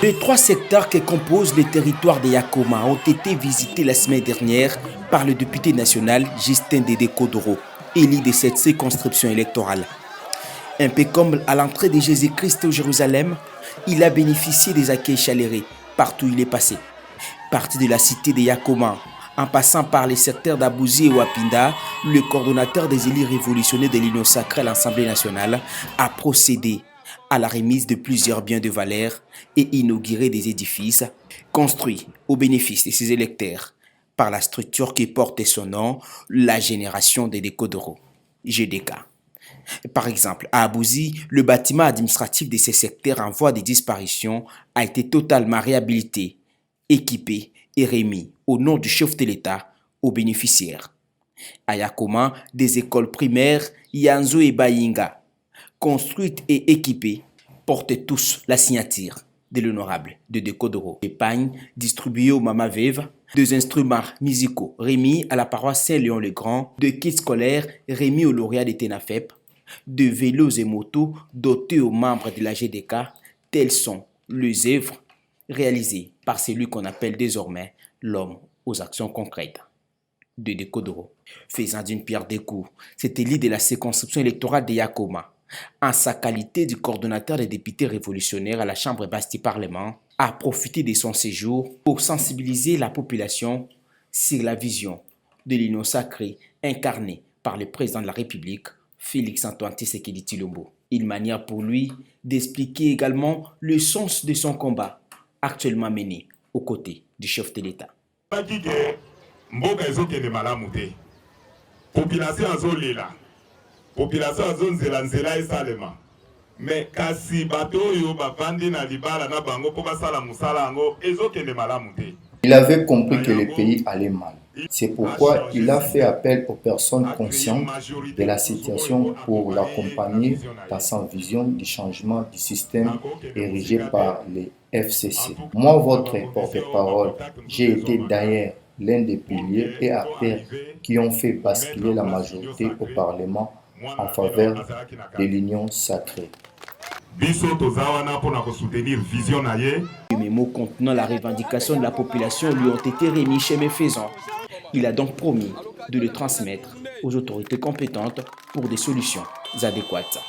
Les 3 secteurs qui composent le territoire de Yakoma ont été visités la semaine dernière par le député national Justin Dédé Kodoro, élu de cette circonscription électorale. Un peu comme à l'entrée de Jésus-Christ au Jérusalem, il a bénéficié des accueils chaleureux partout où il est passé. Parti de la cité de Yakoma, en passant par les secteurs d'Abouzi et Wapinda, le coordonnateur des élus révolutionnaires de l'Union sacrée à l'Assemblée nationale a procédé à la remise de plusieurs biens de valeur et inauguré des édifices construits au bénéfice de ses électeurs par la structure qui porte son nom, la Génération des Kodoro, GDK. Par exemple, à Abouzi, le bâtiment administratif de ces secteurs en voie de disparition a été totalement réhabilité, équipé et remis au nom du chef de l'État aux bénéficiaires. À Yakoma, des écoles primaires Yanzo et Bayinga, construites et équipées, portent tous la signature de l'honorable Dédé Kodoro. Des pagnes distribuées aux Mama Veuves, des instruments musicaux remis à la paroisse Saint-Léon-le-Grand, de kits scolaires remis aux lauréats de TENAFEP, de vélos et motos dotés aux membres de la GDK, telles sont les œuvres réalisées par celui qu'on appelle désormais l'homme aux actions concrètes, Dédé Kodoro. Faisant d'une pierre deux coups, cet élu de la circonscription électorale de Yakoma, en sa qualité de coordonnateur des députés révolutionnaires à la Chambre basse du Parlement, a profité de son séjour pour sensibiliser la population sur la vision de l'union sacrée incarnée par le président de la République, Félix-Antoine Tshisekedi Tshilombo. Une manière pour lui d'expliquer également le sens de son combat actuellement mené aux côtés du chef de l'État. Population azonzela nzela esalema mais kasi bato oyo bavandi na libala na bango po basala musala yango ezokende malamu te. Il avait compris que le pays allait mal. C'est pourquoi il a fait appel aux personnes conscientes de la situation pour l'accompagner dans sa vision du changement du système érigé par les FCC. Moi, votre porte-parole, j'ai été d'ailleurs l'un des piliers et acteurs qui ont fait basculer la majorité au Parlement en faveur de l'union sacrée. Les mémos contenant la revendication de la population lui ont été remis chez Méfaisant. Il a donc promis de les transmettre aux autorités compétentes pour des solutions adéquates.